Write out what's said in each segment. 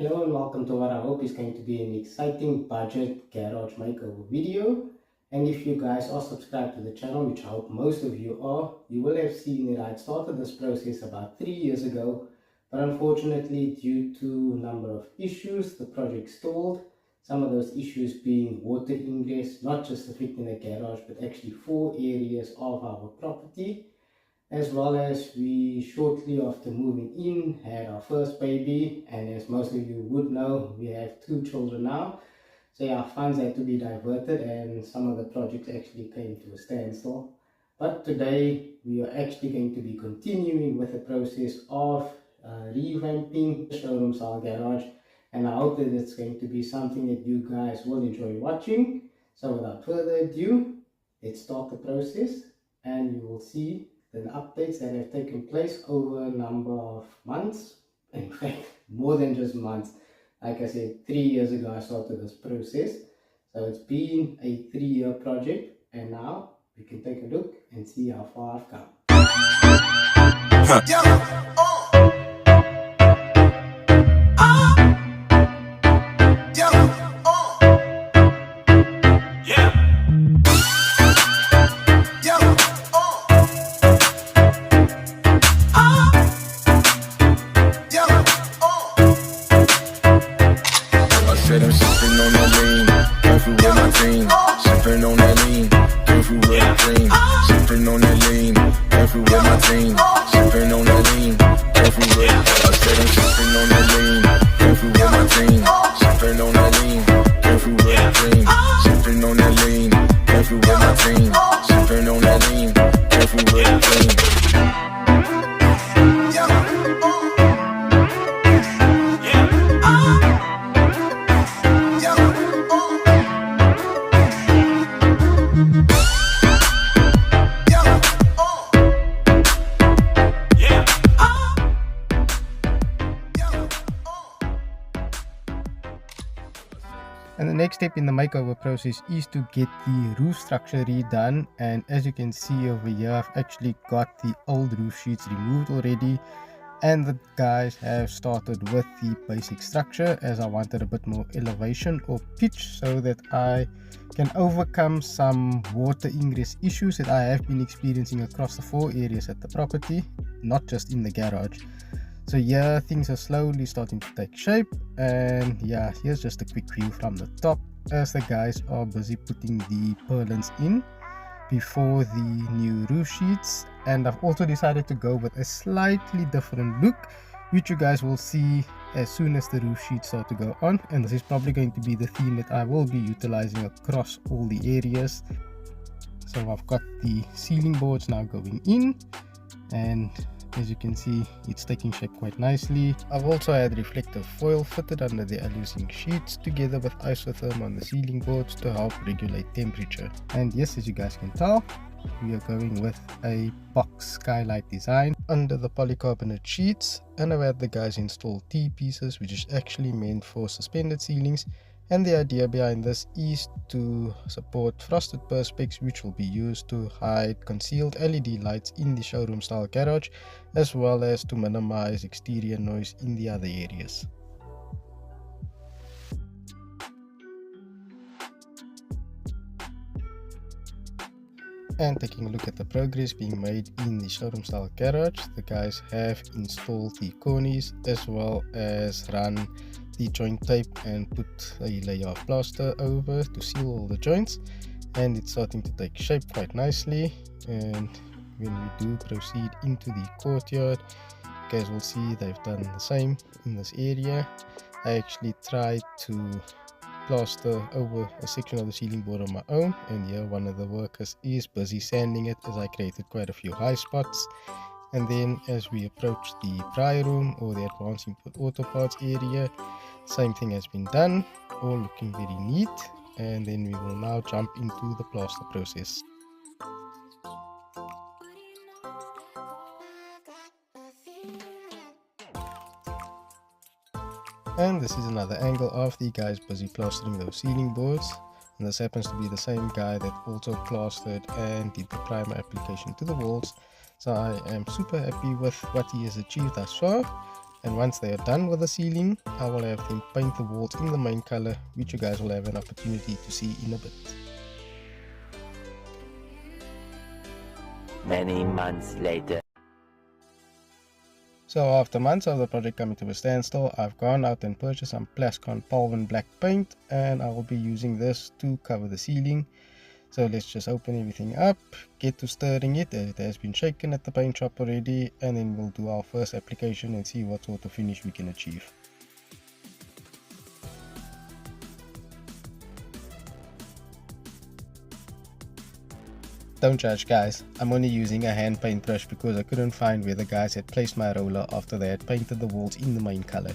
Hello and welcome to what I hope is going to be an exciting budget garage makeover video. And if you guys are subscribed to the channel, which I hope most of you are, you will have seen that I started this process about 3 years ago, but unfortunately due to a number of issues, the project stalled. Some of those issues being water ingress, not just affecting the garage, but actually 4 areas of our property. As well as we shortly after moving in had our first baby, and as most of you would know, we have 2 children now. So yeah, funds had to be diverted and some of the projects actually came to a standstill. But today we are actually going to be continuing with the process of revamping the showroom style garage, and I hope that it's going to be something that you guys will enjoy watching. So without further ado, let's start the process and you will see the updates that have taken place over a number of months. In fact, more than just months. Like I said, 3 years ago I started this process. So it's been a 3-year project, and now we can take a look and see how far I've come. And the next step in the makeover process is to get the roof structure redone, and as you can see over here, I've actually got the old roof sheets removed already, and the guys have started with the basic structure as I wanted a bit more elevation or pitch so that I can overcome some water ingress issues that I have been experiencing across the 4 areas at the property, not just in the garage. So yeah, things are slowly starting to take shape, and yeah, here's just a quick view from the top as the guys are busy putting the purlins in before the new roof sheets. And I've also decided to go with a slightly different look, which you guys will see as soon as the roof sheets start to go on, and this is probably going to be the theme that I will be utilizing across all the areas. So I've got the ceiling boards now going in, and as you can see, it's taking shape quite nicely. I've also had reflective foil fitted under the aluminum sheets together with isotherm on the ceiling boards to help regulate temperature. And yes, as you guys can tell, we are going with a box skylight design under the polycarbonate sheets, and I've had the guys install T-pieces, which is actually meant for suspended ceilings. And the idea behind this is to support frosted perspex, which will be used to hide concealed LED lights in the showroom style garage, as well as to minimize exterior noise in the other areas. And taking a look at the progress being made in the showroom style garage, the guys have installed the cornice as well as run the joint tape and put a layer of plaster over to seal all the joints, and it's starting to take shape quite nicely. And when we do proceed into the courtyard, you guys will see they've done the same in this area. I actually tried to plaster over a section of the ceiling board on my own, and here one of the workers is busy sanding it as I created quite a few high spots. And then as we approach the pry room or the advanced input auto parts area, same thing has been done, all looking very neat. And then we will now jump into the plaster process. And this is another angle of the guys busy plastering those ceiling boards, and this happens to be the same guy that also plastered and did the primer application to the walls. So I am super happy with what he has achieved thus far, And once they are done with the ceiling, I will have them paint the walls in the main color, which you guys will have an opportunity to see in a bit. Many months later. So after months of the project coming to a standstill, I've gone out and purchased some Plascon Palvin black paint, and I will be using this to cover the ceiling. So let's just open everything up, get to stirring it. It has been shaken at the paint shop already, and then we'll do our first application and see what sort of finish we can achieve. Don't judge guys, I'm only using a hand paintbrush because I couldn't find where the guys had placed my roller after they had painted the walls in the main color.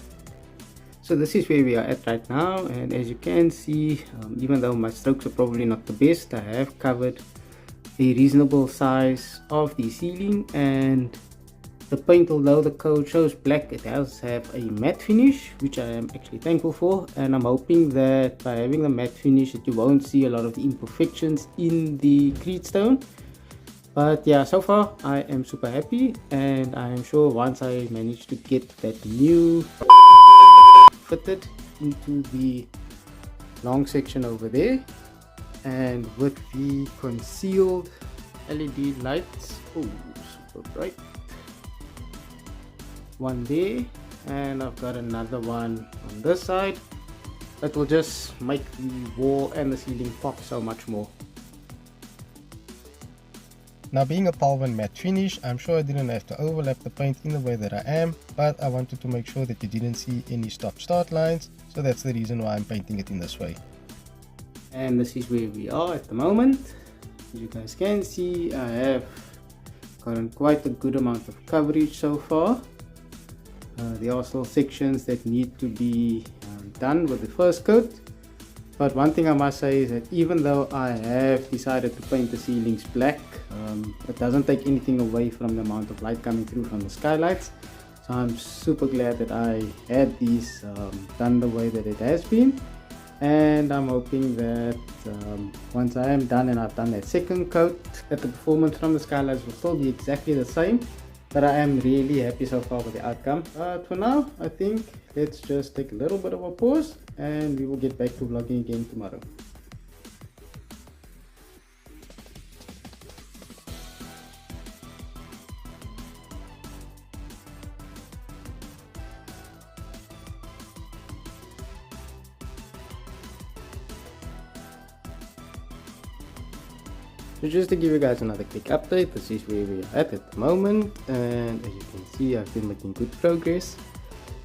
So this is where we are at right now, and as you can see, even though my strokes are probably not the best, I have covered a reasonable size of the ceiling, and the paint, although the code shows black, it does have a matte finish, which I am actually thankful for, and I'm hoping that by having the matte finish that you won't see a lot of the imperfections in the Creed stone. But yeah, so far I am super happy, and I am sure once I manage to get that new fitted into the long section over there, and with the concealed LED lights, oh super bright, one there, and I've got another one on this side, that will just make the wall and the ceiling pop so much more. Now being a Palvin matte finish, I'm sure I didn't have to overlap the paint in the way that I am, but I wanted to make sure that you didn't see any stop-start lines, so that's the reason why I'm painting it in this way. And this is where we are at the moment. As you guys can see, I have gotten quite a good amount of coverage so far. There are still sections that need to be done with the first coat. But one thing I must say is that even though I have decided to paint the ceilings black, it doesn't take anything away from the amount of light coming through from the skylights. So I'm super glad that I had these done the way that it has been. And I'm hoping that once I am done and I've done that second coat, that the performance from the skylights will still be exactly the same. But I am really happy so far with the outcome. But for now, I think let's just take a little bit of a pause, and we will get back to vlogging again tomorrow. So just to give you guys another quick update, this is where we are at the moment, and as you can see, I've been making good progress.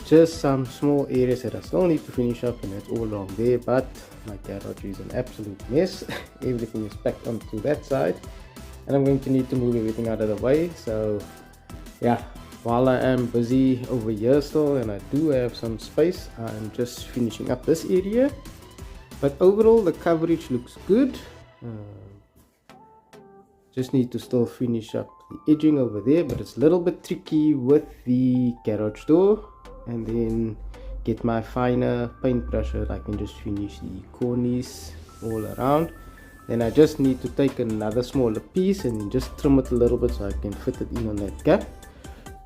Just some small areas that I still need to finish up, and that's all along there, but my garage is an absolute mess. Everything is packed onto that side, and I'm going to need to move everything out of the way. So yeah, while I am busy over here still and I do have some space, I'm just finishing up this area. But overall the coverage looks good. Just need to still finish up the edging over there, but it's a little bit tricky with the garage door, and then get my finer paintbrush so I can just finish the cornice all around. Then I just need to take another smaller piece and then just trim it a little bit so I can fit it in on that gap,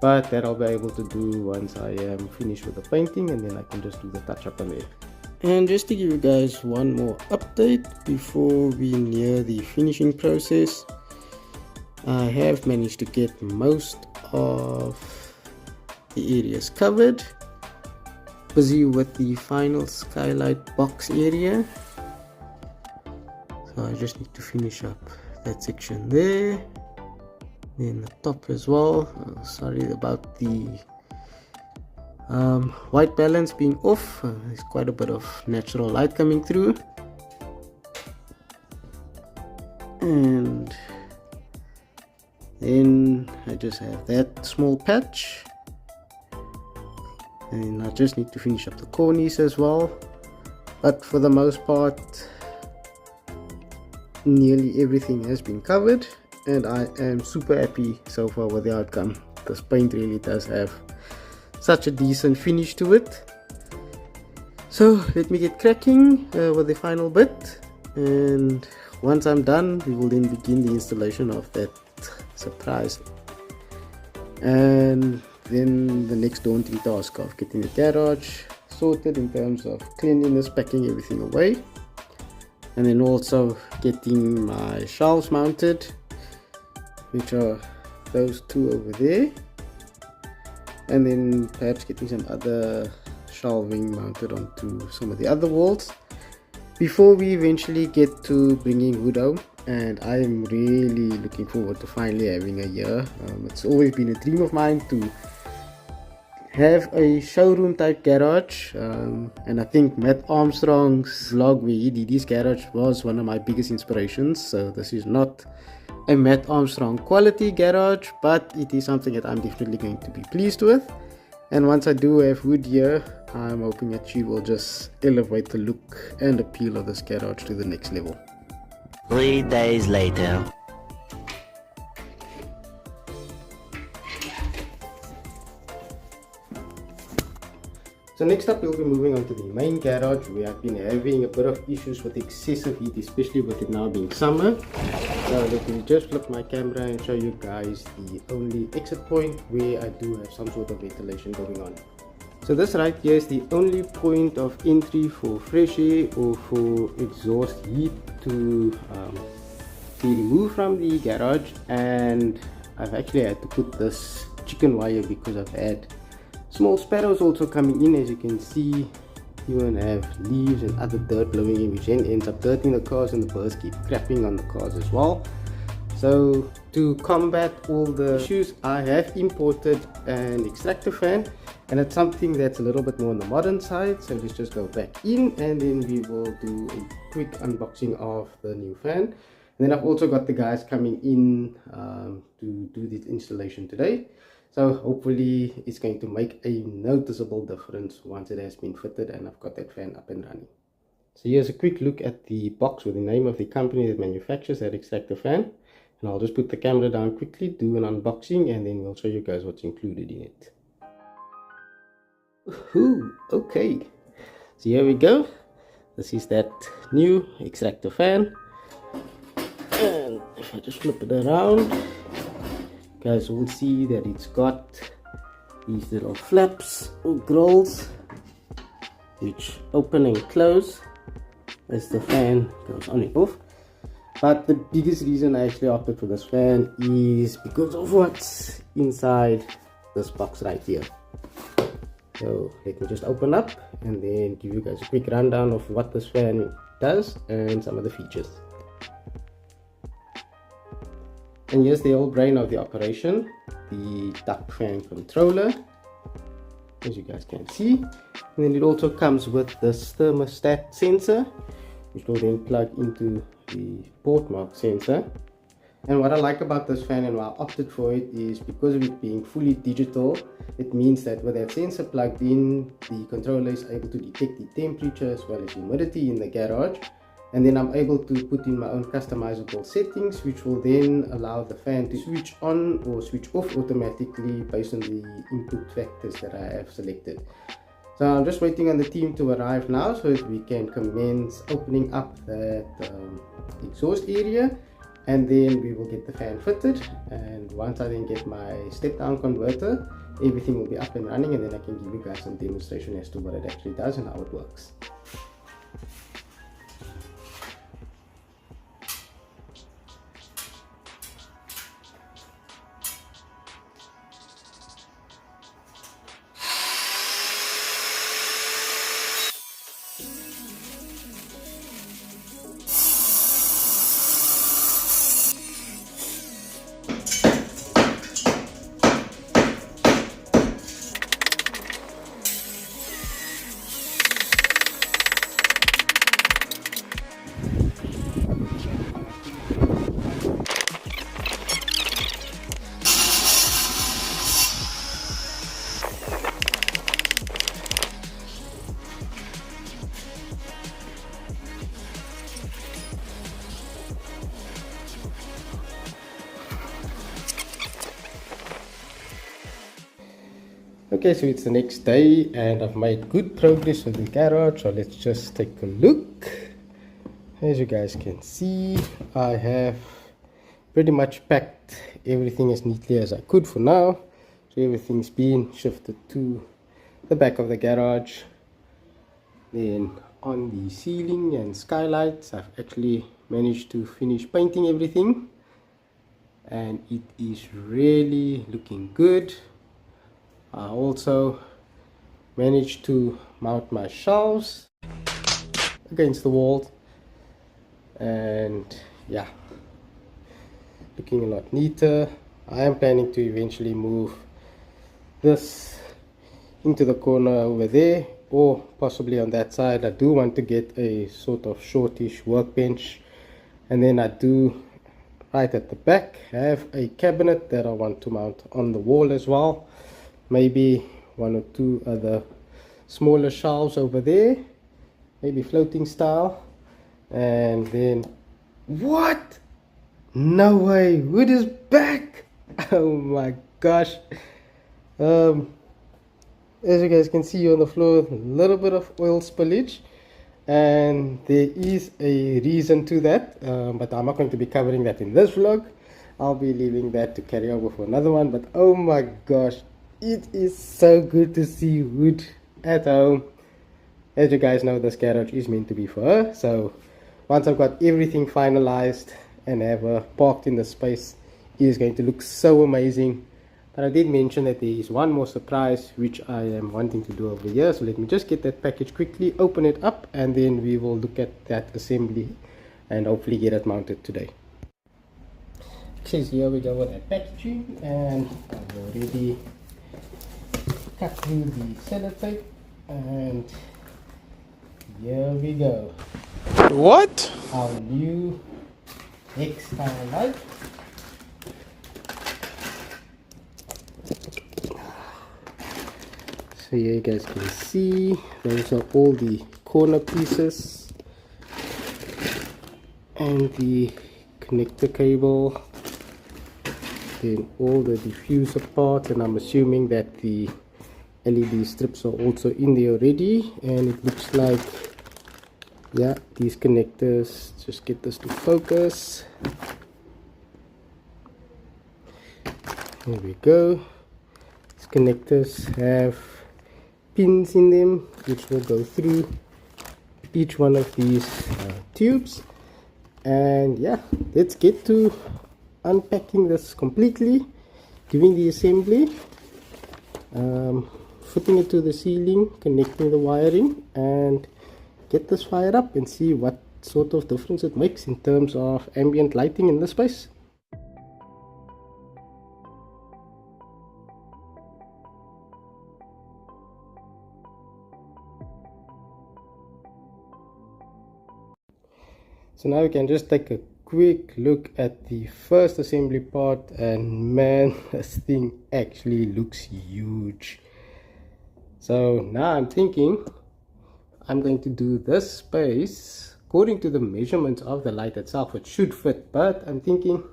but that I'll be able to do once I am finished with the painting, and then I can just do the touch up on there. And just to give you guys one more update before we near the finishing process, I have managed to get most of the areas covered. Busy with the final skylight box area, so I just need to finish up that section there, then the top as well. Sorry about the white balance being off. There's quite a bit of natural light coming through, and then I just have that small patch, and I just need to finish up the cornice as well. But for the most part, nearly everything has been covered, and I am super happy so far with the outcome. This paint really does have such a decent finish to it. So let me get cracking with the final bit, and once I'm done, we will then begin the installation of that surprise. And then the next daunting task of getting the garage sorted in terms of cleanliness, packing everything away, and then also getting my shelves mounted, which are those two over there, and then perhaps getting some other shelving mounted onto some of the other walls before we eventually get to bringing wood home. And I am really looking forward to finally having a year. It's always been a dream of mine to have a showroom type garage, and I think Matt Armstrong's vlog where he did his garage was one of my biggest inspirations. So this is not a Matt Armstrong quality garage, but it is something that I'm definitely going to be pleased with. And once I do have wood here, I'm hoping that she will just elevate the look and appeal of this garage to the next level. 3 days later. So next up, we'll be moving on to the main garage. We have been having a bit of issues with excessive heat, especially with it now being summer. So let me just flip my camera and show you guys the only exit point where I do have some sort of ventilation going on. So this right here is the only point of entry for fresh air or for exhaust heat to be removed from the garage. And I've actually had to put this chicken wire because I've had small sparrows also coming in. As you can see, you even have leaves and other dirt blowing in, which then ends up dirting the cars, and the birds keep crapping on the cars as well. So to combat all the issues, I have imported an extractor fan, and it's something that's a little bit more on the modern side. So let's just go back in, and then we will do a quick unboxing of the new fan. And then I've also got the guys coming in to do this installation today. So hopefully it's going to make a noticeable difference once it has been fitted and I've got that fan up and running. So here's a quick look at the box with the name of the company that manufactures that extractor fan. And I'll just put the camera down quickly, do an unboxing, and then we'll show you guys what's included in it. Ooh, okay. So here we go. This is that new extractor fan. And if I just flip it around, guys will see that it's got these little flaps or grills which open and close as the fan goes on and off. But the biggest reason I actually opted for this fan is because of what's inside this box right here. So let me just open up and then give you guys a quick rundown of what this fan does and some of the features. And here's the whole brain of the operation, the duct fan controller, as you guys can see. And then it also comes with this thermostat sensor, which will then plug into the port mark sensor. And what I like about this fan and why I opted for it is because of it being fully digital. It means that with that sensor plugged in, the controller is able to detect the temperature as well as humidity in the garage. And then I'm able to put in my own customizable settings, which will then allow the fan to switch on or switch off automatically based on the input factors that I have selected. So I'm just waiting on the team to arrive now so that we can commence opening up that exhaust area, and then we will get the fan fitted. And once I then get my step down converter, everything will be up and running, and then I can give you guys some demonstration as to what it actually does and how it works. Okay, so it's the next day and I've made good progress with the garage, so let's just take a look. As you guys can see, I have pretty much packed everything as neatly as I could for now. So everything's been shifted to the back of the garage. Then on the ceiling and skylights, I've actually managed to finish painting everything, and it is really looking good. I also managed to mount my shelves against the wall, and yeah, looking a lot neater. I am planning to eventually move this into the corner over there, or possibly on that side. I do want to get a sort of shortish workbench, and then I do right at the back have a cabinet that I want to mount on the wall as well. Maybe one or two other smaller shelves over there, maybe floating style. And then what? No way, wood is back. Oh my gosh. As you guys can see on the floor, a little bit of oil spillage, and there is a reason to that, but I'm not going to be covering that in this vlog. I'll be leaving that to carry over for another one. But oh my gosh, it is so good to see wood at home. As you guys know, this garage is meant to be for her, so once I've got everything finalized and have her parked in the space, it is going to look so amazing. But I did mention that there is one more surprise which I am wanting to do over here, so let me just get that package quickly, open it up, and then we will look at that assembly and hopefully get it mounted today. Okay, so here we go with that packaging, and I've already cut through the sellotape, and here we go. What? Our new X-style light. So here you guys can see those are all the corner pieces and the connector cable, then all the diffuser parts, and I'm assuming that the LED strips are also in there already. And it looks like, yeah, these connectors, just get this to focus. There we go. These connectors have pins in them which will go through each one of these tubes. And yeah, let's get to unpacking this completely, doing the assembly, fitting it to the ceiling, connecting the wiring, and get this fired up and see what sort of difference it makes in terms of ambient lighting in the space. So now we can just take a quick look at the first assembly part, and man, this thing actually looks huge. So now I'm thinking I'm going to do this space according to the measurements of the light itself. It should fit, but I'm thinking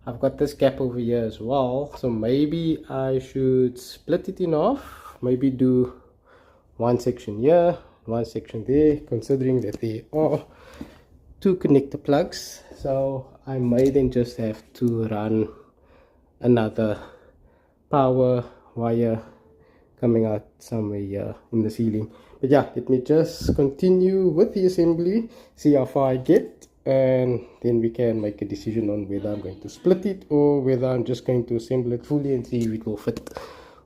I've got this gap over here as well, so maybe I should split it in half, maybe do one section here, one section there, considering that there are two connector plugs. So I may then just have to run another power wire coming out somewhere here in the ceiling. But yeah, let me just continue with the assembly, see how far I get, and then we can make a decision on whether I'm going to split it or whether I'm just going to assemble it fully and see if it will fit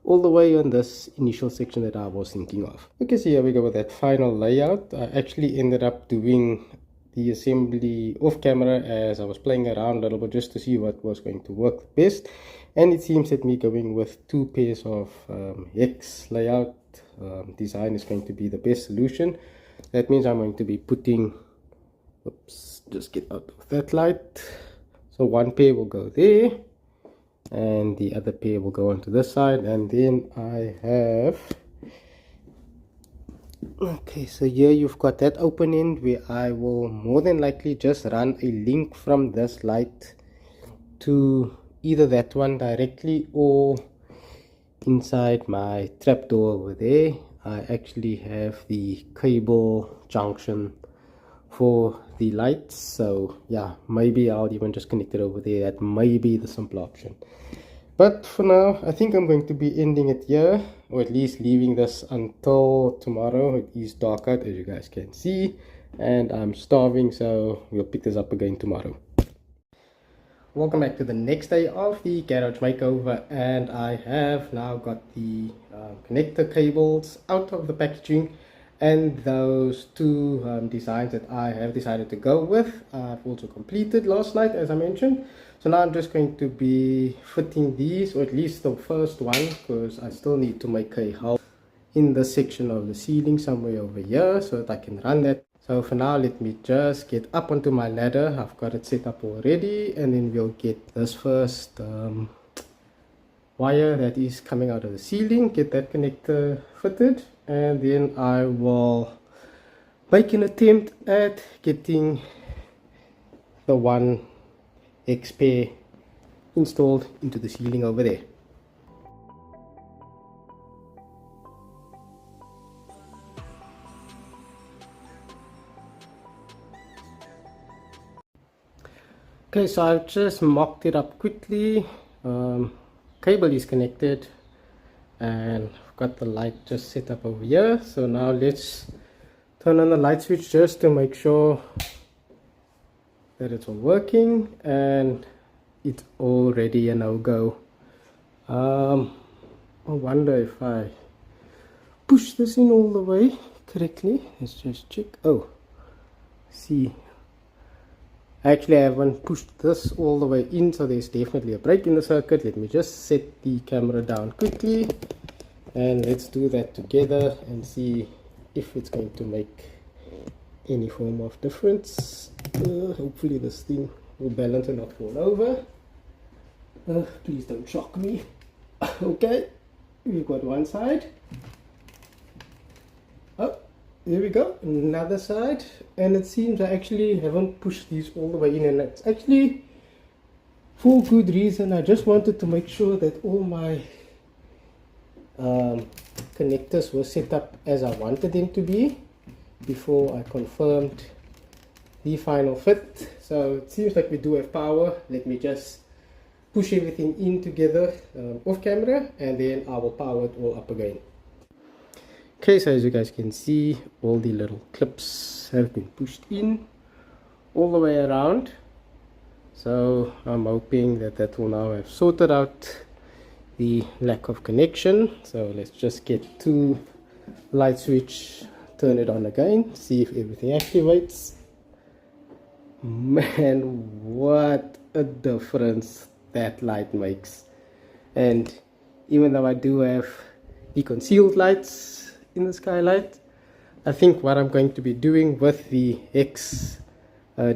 all the way on this initial section that I was thinking of. Okay, so here we go with that final layout. I actually ended up doing the assembly off camera as I was playing around a little bit just to see what was going to work best, and it seems that me going with two pairs of hex layout design is going to be the best solution. That means I'm going to be putting, oops, just get out of that light, so one pair will go there and the other pair will go onto this side, and then I have, okay, so here you've got that open end where I will more than likely just run a link from this light to either that one directly or inside my trapdoor over there. I actually have the cable junction for the lights, so yeah, maybe I'll even just connect it over there. That may be the simple option. But for now, I think I'm going to be ending it here, or at least leaving this until tomorrow. It is dark out, as you guys can see, and I'm starving, so we'll pick this up again tomorrow. Welcome back to the next day of the garage makeover, and I have now got the connector cables out of the packaging, and those two designs that I have decided to go with I've also completed last night, as I mentioned. So now I'm just going to be fitting these, or at least the first one, because I still need to make a hole in the section of the ceiling somewhere over here so that I can run that. So for now, let me just get up onto my ladder. I've got it set up already, and then we'll get this first wire that is coming out of the ceiling, get that connector fitted, and then I will make an attempt at getting the 1X pair installed into the ceiling over there. Okay, so I've just mocked it up quickly. Cable is connected, and I've got the light just set up over here. So now let's turn on the light switch just to make sure that it's all working, and it's already a no-go. I wonder if I push this in all the way correctly. Let's just check. Oh, see, actually I haven't pushed this all the way in, so there's definitely a break in the circuit. Let me just set the camera down quickly, and let's do that together and see if it's going to make any form of difference. Hopefully this thing will balance and not fall over. Please don't shock me. Okay, we've got one side. Oh, there we go, another side, and it seems I actually haven't pushed these all the way in, and it's actually for good reason. I just wanted to make sure that all my connectors were set up as I wanted them to be before I confirmed the final fit. So it seems like we do have power. Let me just push everything in together off camera, and then I will power it all up again. Okay, so as you guys can see, all the little clips have been pushed in all the way around. So I'm hoping that that will now have sorted out the lack of connection. So let's just get to light switch, turn it on again, see if everything activates. Man, what a difference that light makes. And even though I do have the concealed lights in the skylight, I think what I'm going to be doing with the X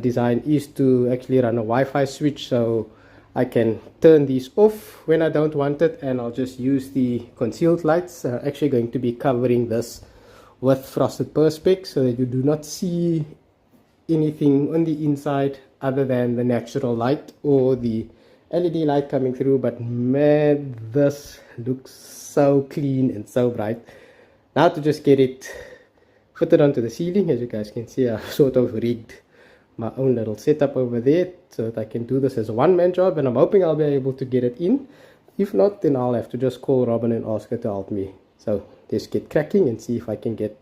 design is to actually run a Wi-Fi switch, so I can turn these off when I don't want it, and I'll just use the concealed lights. Actually going to be covering this with frosted perspex so that you do not see anything on the inside other than the natural light or the LED light coming through. But man, this looks so clean and so bright. Now to just get it fitted onto the ceiling, as you guys can see, I've sort of rigged my own little setup over there so that I can do this as a one-man job, and I'm hoping I'll be able to get it in. If not, then I'll have to just call Robin and ask her to help me. So let's get cracking and see if I can get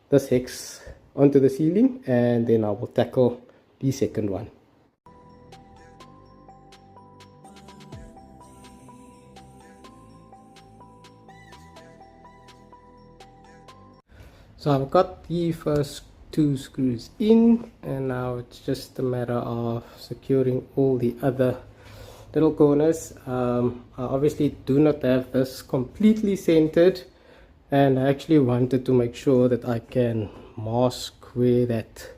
this hex onto the ceiling, and then I will tackle the second one. So I've got the first two screws in, and now it's just a matter of securing all the other little corners. I obviously do not have this completely centered, and I actually wanted to make sure that I can mask where that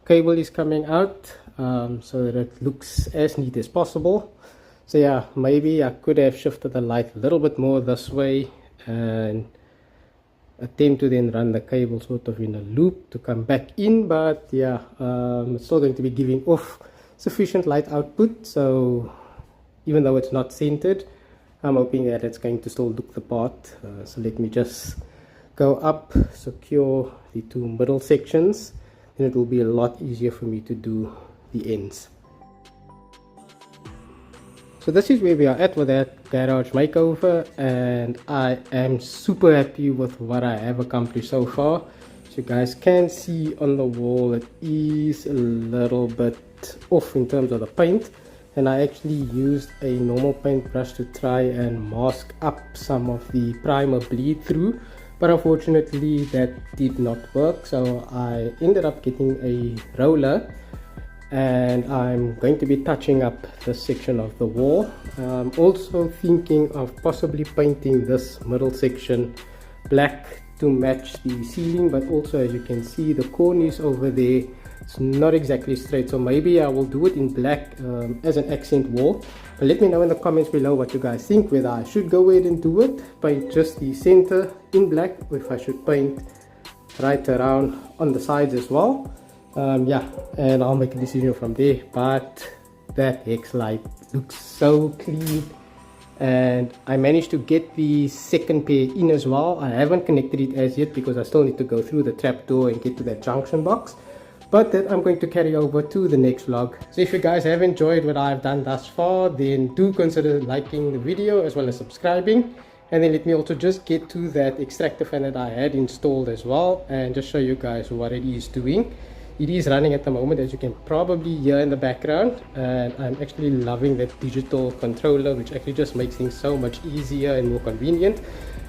cable is coming out, so that it looks as neat as possible. So yeah, maybe I could have shifted the light a little bit more this way and attempt to then run the cable sort of in a loop to come back in, but yeah, it's still going to be giving off sufficient light output. So even though it's not centered, I'm hoping that it's going to still look the part. So let me just go up, secure the two middle sections, and it will be a lot easier for me to do the ends. So this is where we are at with that garage makeover, and I am super happy with what I have accomplished so far. So you guys can see on the wall it is a little bit off in terms of the paint, and I actually used a normal paintbrush to try and mask up some of the primer bleed through, but unfortunately that did not work. So I ended up getting a roller, and I'm going to be touching up this section of the wall. I'm also thinking of possibly painting this middle section black to match the ceiling, but also, as you can see, the cornice over there, it's not exactly straight, so maybe I will do it in black as an accent wall. But let me know in the comments below what you guys think, whether I should go ahead and do it, paint just the center in black, or if I should paint right around on the sides as well. Yeah, and I'll make a decision from there. But that hex light looks so clean, and I managed to get the second pair in as well. I haven't connected it as yet because I still need to go through the trapdoor and get to that junction box, but that I'm going to carry over to the next vlog. So if you guys have enjoyed what I've done thus far, then do consider liking the video as well as subscribing. And then let me also just get to that extractor fan that I had installed as well, and just show you guys what it is doing. It is running at the moment, as you can probably hear in the background, and I'm actually loving that digital controller, which actually just makes things so much easier and more convenient.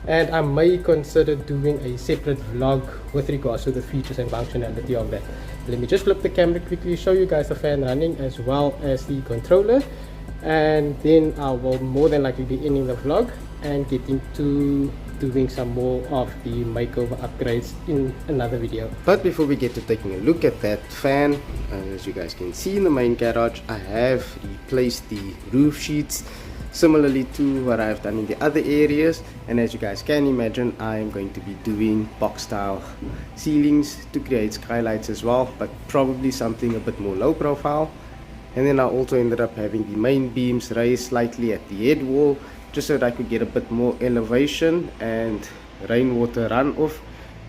And I may consider doing a separate vlog with regards to the features and functionality of that. Let me just flip the camera quickly, show you guys the fan running as well as the controller, and then I will more than likely be ending the vlog and getting to doing some more of the makeover upgrades in another video. But before we get to taking a look at that fan, as you guys can see in the main garage, I have replaced the roof sheets similarly to what I've done in the other areas. And as you guys can imagine, I am going to be doing box style ceilings to create skylights as well, but probably something a bit more low profile. And then I also ended up having the main beams raised slightly at the head wall, just so that I could get a bit more elevation and rainwater runoff,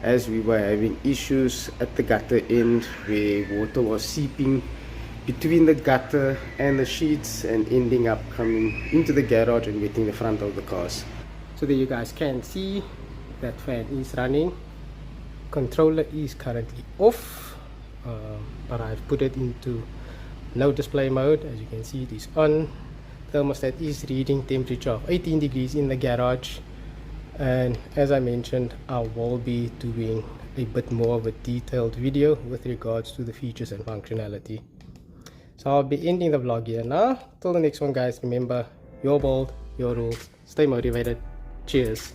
as we were having issues at the gutter end where water was seeping between the gutter and the sheets and ending up coming into the garage and wetting the front of the cars. So there you guys can see that fan is running. Controller is currently off, but I've put it into no display mode. As you can see, it is on. Thermostat is reading temperature of 18 degrees in the garage, and as I mentioned, I will be doing a bit more of a detailed video with regards to the features and functionality. So I'll be ending the vlog here now. Till the next one, guys, remember, you're bold, your rules, stay motivated. Cheers.